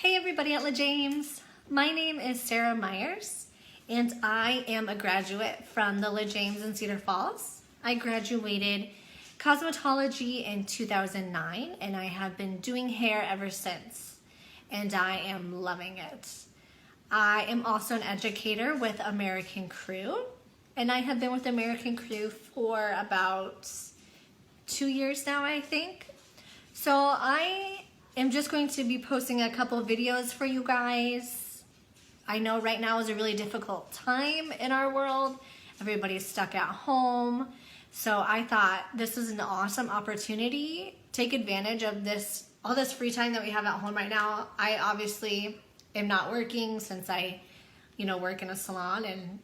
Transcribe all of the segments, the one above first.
Hey everybody at LaJames. My name is Sarah Myers and I am a graduate from the LaJames in Cedar Falls. I graduated cosmetology in 2009 and I have been doing hair ever since and I am loving it. I am also an educator with American Crew and I have been with American Crew for about 2 years now, I think. So I am just going to be posting a couple of videos for you guys. I know right now is a really difficult time in our world. Everybody's stuck at home. So I thought this is an awesome opportunity. Take advantage of all this free time that we have at home right now. I obviously am not working since I, work in a salon and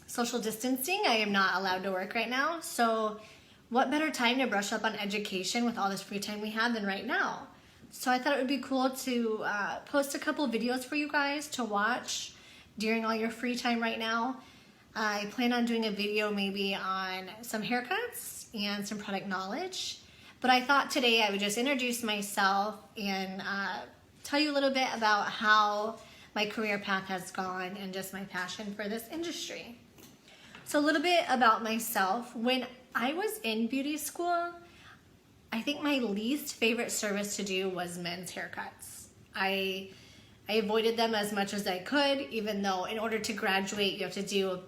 social distancing. I am not allowed to work right now. So what better time to brush up on education with all this free time we have than right now? So I thought it would be cool to post a couple of videos for you guys to watch during all your free time right now. I plan on doing a video maybe on some haircuts and some product knowledge. But I thought today I would just introduce myself and tell you a little bit about how my career path has gone and just my passion for this industry. So a little bit about myself. When I was in beauty school, I think my least favorite service to do was men's haircuts. I avoided them as much as I could, even though in order to graduate, you have to do,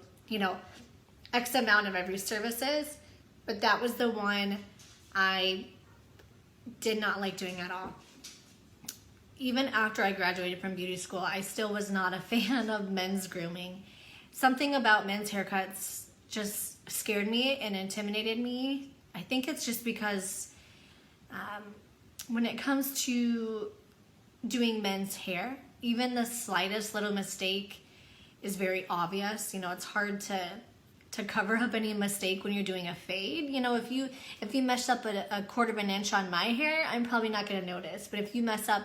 X amount of every services. But that was the one I did not like doing at all. Even after I graduated from beauty school, I still was not a fan of men's grooming. Something about men's haircuts just scared me and intimidated me. I think it's just because when it comes to doing men's hair, even the slightest little mistake is very obvious. It's hard to cover up any mistake when you're doing a fade. If you mess up a quarter of an inch on my hair, I'm probably not going to notice. But if you mess up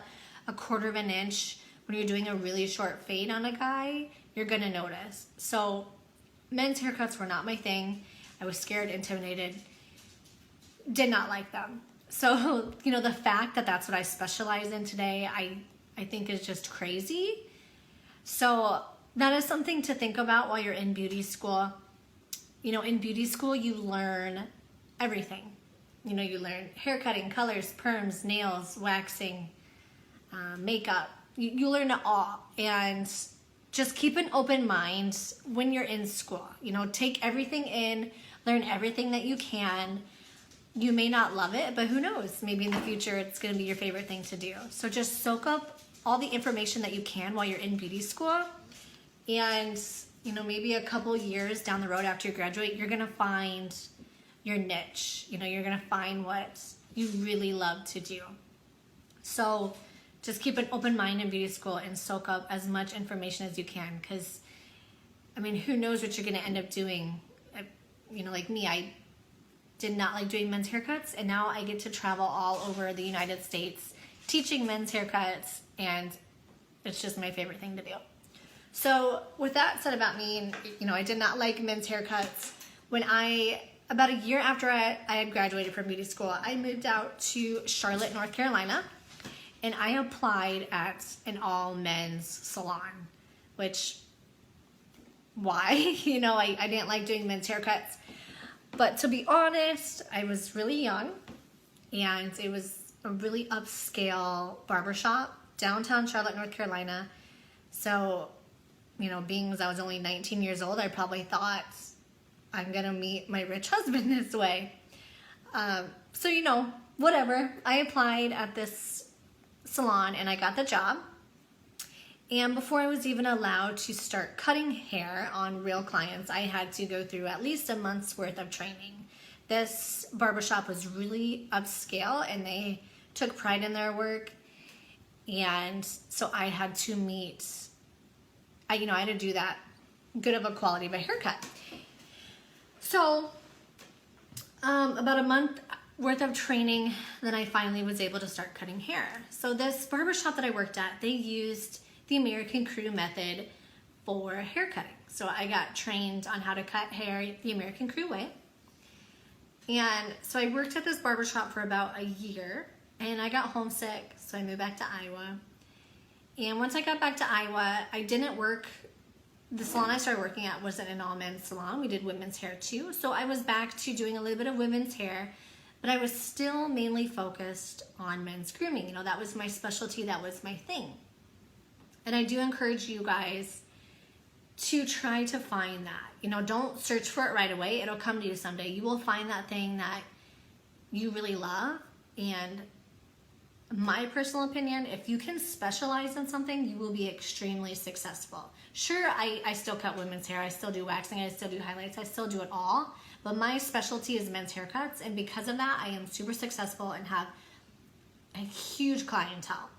a quarter of an inch when you're doing a really short fade on a guy, you're going to notice. So men's haircuts were not my thing. I was scared, intimidated, did not like them. So, the fact that that's what I specialize in today, I think is just crazy. So that is something to think about while you're in beauty school. In beauty school, you learn everything. You learn haircutting, colors, perms, nails, waxing, makeup. You learn it all. And just keep an open mind when you're in school. Take everything in, learn everything that you can. You may not love it, but who knows? Maybe in the future it's going to be your favorite thing to do. So just soak up all the information that you can while you're in beauty school. And, maybe a couple years down the road after you graduate, you're going to find your niche. You're going to find what you really love to do. So just keep an open mind in beauty school and soak up as much information as you can. Because, who knows what you're going to end up doing. Like me, I did not like doing men's haircuts, and now I get to travel all over the United States teaching men's haircuts, and it's just my favorite thing to do. So with that said about me, I did not like men's haircuts. About a year after I had graduated from beauty school, I moved out to Charlotte, North Carolina, and I applied at an all men's salon, which, why? I didn't like doing men's haircuts. But to be honest, I was really young, and it was a really upscale barbershop, downtown Charlotte, North Carolina. So, being as I was only 19 years old, I probably thought, I'm going to meet my rich husband this way. So, whatever. I applied at this salon, and I got the job. And before I was even allowed to start cutting hair on real clients, I had to go through at least a month's worth of training. This barbershop was really upscale and they took pride in their work. And so I had to I had to do that good of a quality of a haircut. So about a month worth of training, then I finally was able to start cutting hair. So this barbershop that I worked at, they used the American Crew method for haircutting. So I got trained on how to cut hair the American Crew way. And so I worked at this barbershop for about a year, and I got homesick, so I moved back to Iowa. And once I got back to Iowa, I didn't work. The salon I started working at wasn't an all men's salon. We did women's hair too. So I was back to doing a little bit of women's hair, but I was still mainly focused on men's grooming. You know, that was my specialty, that was my thing. And I do encourage you guys to try to find that. You know, don't search for it right away. It'll come to you someday. You will find that thing that you really love. And my personal opinion, if you can specialize in something, you will be extremely successful. Sure, I still cut women's hair. I still do waxing. I still do highlights. I still do it all. But my specialty is men's haircuts. And because of that, I am super successful and have a huge clientele.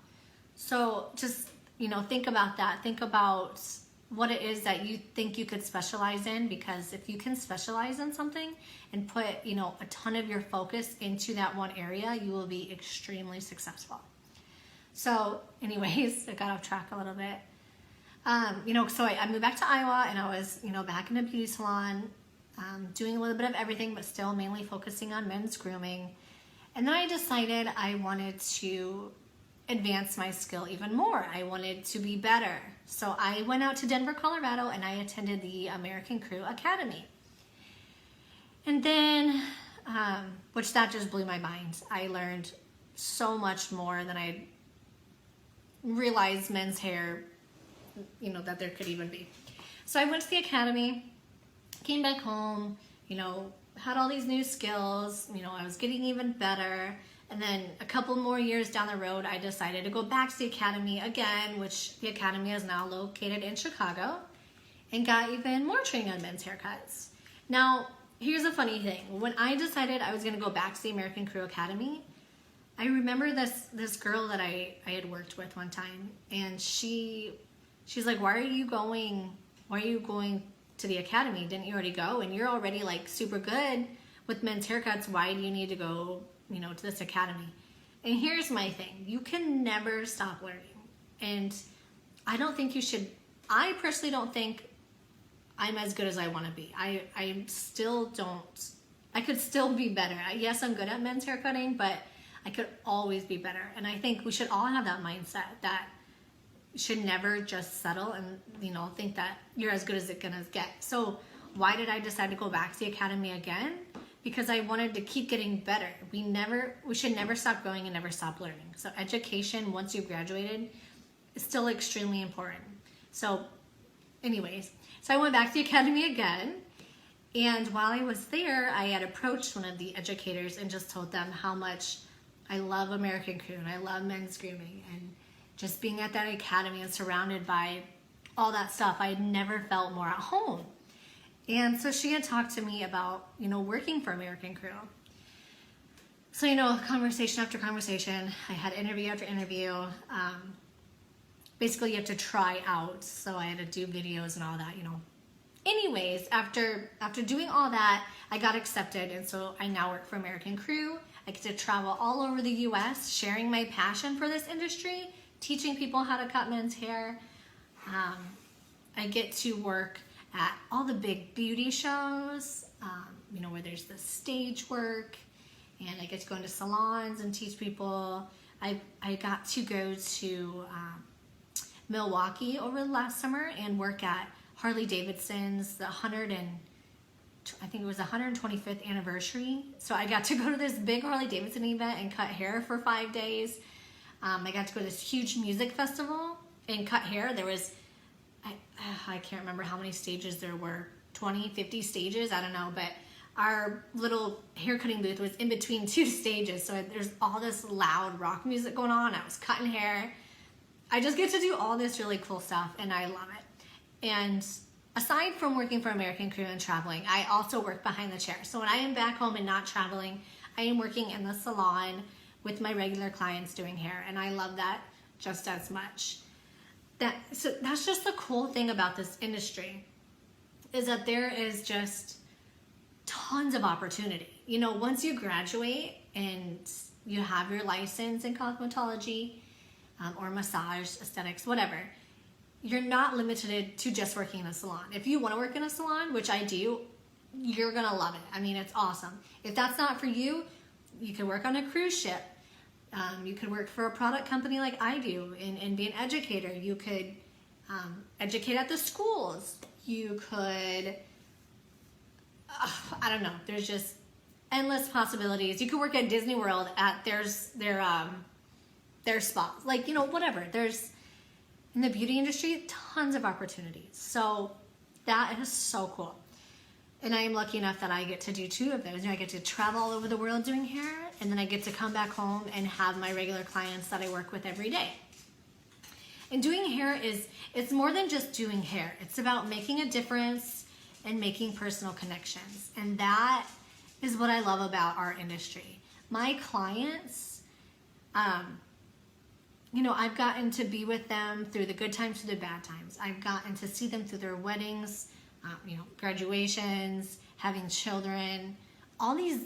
So just, you know, think about that. Think about what it is that you think you could specialize in, because if you can specialize in something and put, you know, a ton of your focus into that one area, you will be extremely successful. So anyways, I got off track a little bit. You know, so I moved back to Iowa, and I was, you know, back in a beauty salon, doing a little bit of everything, but still mainly focusing on men's grooming. And then I decided I wanted to advance my skill even more. I wanted to be better. So I went out to Denver, Colorado, and I attended the American Crew Academy. And then, which that just blew my mind. I learned so much more than I realized men's hair, you know, that there could even be. So I went to the academy, came back home, you know, had all these new skills, you know, I was getting even better. And then a couple more years down the road, I decided to go back to the academy again, which the academy is now located in Chicago, and got even more training on men's haircuts. Now, here's a funny thing. When I decided I was going to go back to the American Crew Academy, I remember this girl that I had worked with one time, and she's like, why are you going to the academy? Didn't you already go? And you're already like super good with men's haircuts. Why do you need to go, you know, to this academy? And here's my thing. You can never stop learning. And I don't think you should. I personally don't think I'm as good as I want to be. I still don't. I could still be better. Yes, I'm good at men's hair cutting, but I could always be better. And I think we should all have that mindset that you should never just settle and, you know, think that you're as good as it's gonna get. So why did I decide to go back to the academy again? Because I wanted to keep getting better. We should never stop growing and never stop learning. So education, once you've graduated, is still extremely important. So anyways, so I went back to the academy again. And while I was there, I had approached one of the educators and just told them how much I love American Crew and I love men's grooming. And just being at that academy and surrounded by all that stuff, I had never felt more at home. And so she had talked to me about, you know, working for American Crew. So, you know, conversation after conversation, I had interview after interview. Basically, you have to try out. So I had to do videos and all that, you know. Anyways, after doing all that, I got accepted. And so I now work for American Crew. I get to travel all over the U.S., sharing my passion for this industry, teaching people how to cut men's hair. I get to work at all the big beauty shows, you know, where there's the stage work, and I get to go into salons and teach people. I got to go to Milwaukee over the last summer and work at Harley Davidson's, I think it was the 125th anniversary. So I got to go to this big Harley Davidson event and cut hair for 5 days. I got to go to this huge music festival and cut hair. There was, I can't remember how many stages there were, 20, 50 stages, I don't know, but our little hair cutting booth was in between two stages, so there's all this loud rock music going on. I was cutting hair. I just get to do all this really cool stuff, and I love it. And aside from working for American Crew and traveling, I also work behind the chair. So when I am back home and not traveling, I am working in the salon with my regular clients doing hair, and I love that just as much. So that's just the cool thing about this industry, is that there is just tons of opportunity. You know, once you graduate and you have your license in cosmetology or massage, aesthetics, whatever, you're not limited to just working in a salon. If you want to work in a salon, which I do, you're gonna love it. I mean, it's awesome. If that's not for you, you can work on a cruise ship. You could work for a product company like I do and be an educator. You could educate at the schools. You could, I don't know, there's just endless possibilities. You could work at Disney World at their spa. Like, you know, whatever. There's, in the beauty industry, tons of opportunities. So that is so cool. And I am lucky enough that I get to do 2 of those. You know, I get to travel all over the world doing hair, and then I get to come back home and have my regular clients that I work with every day. And doing hair it's more than just doing hair. It's about making a difference and making personal connections. And that is what I love about our industry. My clients, you know, I've gotten to be with them through the good times, through the bad times. I've gotten to see them through their weddings, you know, graduations, having children, all these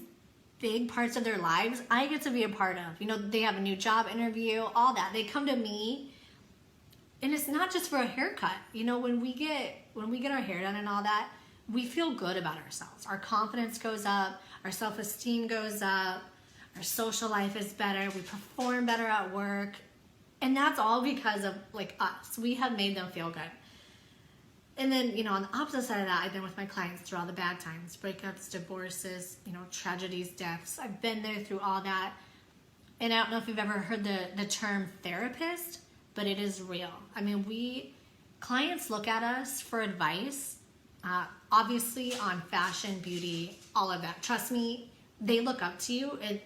big parts of their lives I get to be a part of. You know, they have a new job interview, all that. They come to me, and it's not just for a haircut. You know, when we get our hair done and all that, we feel good about ourselves. Our confidence goes up, our self-esteem goes up, our social life is better, we perform better at work. And that's all because of, like, us. We have made them feel good. And then, you know, on the opposite side of that, I've been with my clients through all the bad times, breakups, divorces, you know, tragedies, deaths. I've been there through all that. And I don't know if you've ever heard the term therapist, but it is real. I mean, clients look at us for advice, obviously on fashion, beauty, all of that. Trust me, they look up to you. And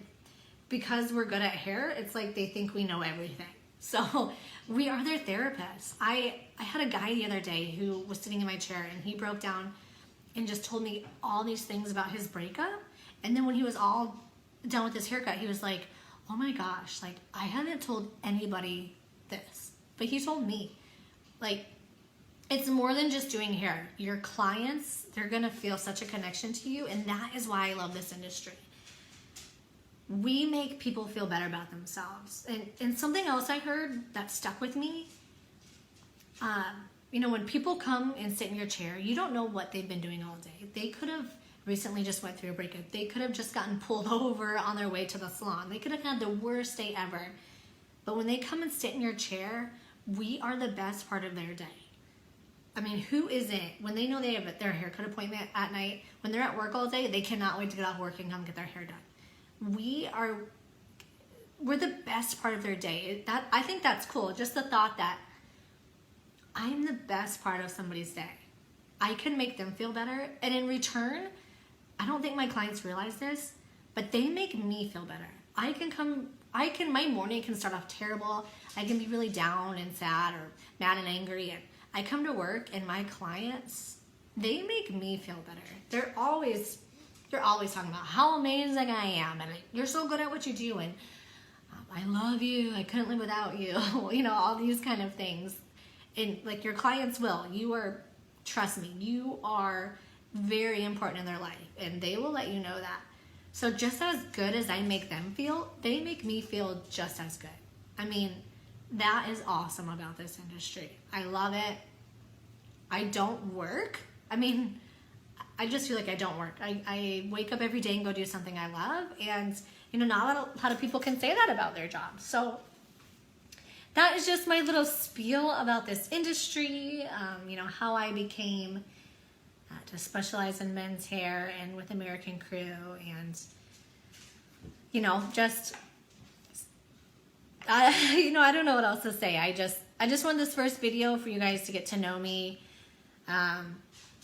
because we're good at hair, it's like they think we know everything. So we are their therapists. I had a guy the other day who was sitting in my chair, and he broke down and just told me all these things about his breakup. And then when he was all done with his haircut, he was like, oh my gosh, like, I haven't told anybody this, but he told me. Like, it's more than just doing hair. Your clients, they're gonna feel such a connection to you, and that is why I love this industry. We make people feel better about themselves. And something else I heard that stuck with me, you know, when people come and sit in your chair, you don't know what they've been doing all day. They could have recently just went through a breakup. They could have just gotten pulled over on their way to the salon. They could have had the worst day ever. But when they come and sit in your chair, we are the best part of their day. I mean, who isn't? When they know they have their haircut appointment at night, when they're at work all day, they cannot wait to get off work and come get their hair done. We're the best part of their day. I think that's cool. Just the thought that I'm the best part of somebody's day. I can make them feel better. And in return, I don't think my clients realize this, but they make me feel better. My morning can start off terrible. I can be really down and sad or mad and angry. And I come to work, and my clients, they make me feel better. They're always talking about how amazing I am, and you're so good at what you do, and I love you, I couldn't live without you, you know, all these kind of things. And like, your clients will, trust me, you are very important in their life, and they will let you know that. So just as good as I make them feel, they make me feel just as good. I mean, that is awesome about this industry. I love it. I don't work. I mean, I just feel like I don't work. I wake up every day and go do something I love. And, you know, not a lot of people can say that about their job. So that is just my little spiel about this industry, you know, how I became to specialize in men's hair and with American Crew. And, you know, just, you know, I don't know what else to say. I just wanted this first video for you guys to get to know me.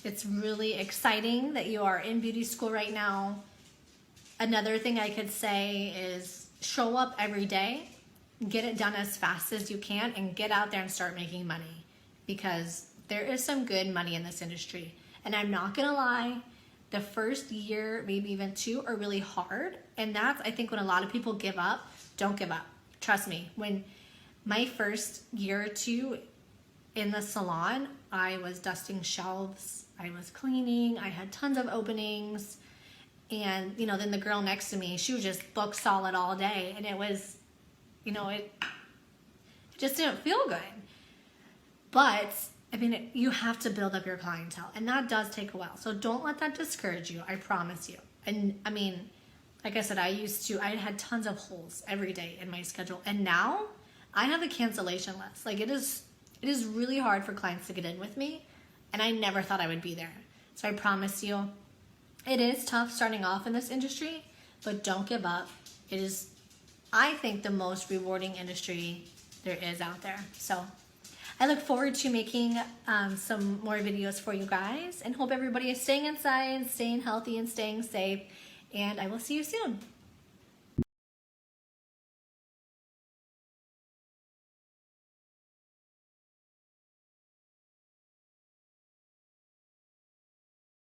It's really exciting that you are in beauty school right now. Another thing I could say is show up every day, get it done as fast as you can, and get out there and start making money, because there is some good money in this industry. And I'm not gonna lie, the first year, maybe even 2, are really hard. And that's, I think, when a lot of people give up. Don't give up. Trust me. When my first year or 2 in the salon, I was dusting shelves, I was cleaning, I had tons of openings. And, you know, then the girl next to me, she was just book solid all day. And it was, you know, it just didn't feel good. But, I mean, you have to build up your clientele. And that does take a while. So don't let that discourage you, I promise you. And, I mean, like I said, I had tons of holes every day in my schedule. And now I have a cancellation list. Like it is really hard for clients to get in with me. And I never thought I would be there. So I promise you, it is tough starting off in this industry, but don't give up. It is, I think, the most rewarding industry there is out there. So I look forward to making some more videos for you guys, and hope everybody is staying inside, staying healthy, and staying safe. And I will see you soon.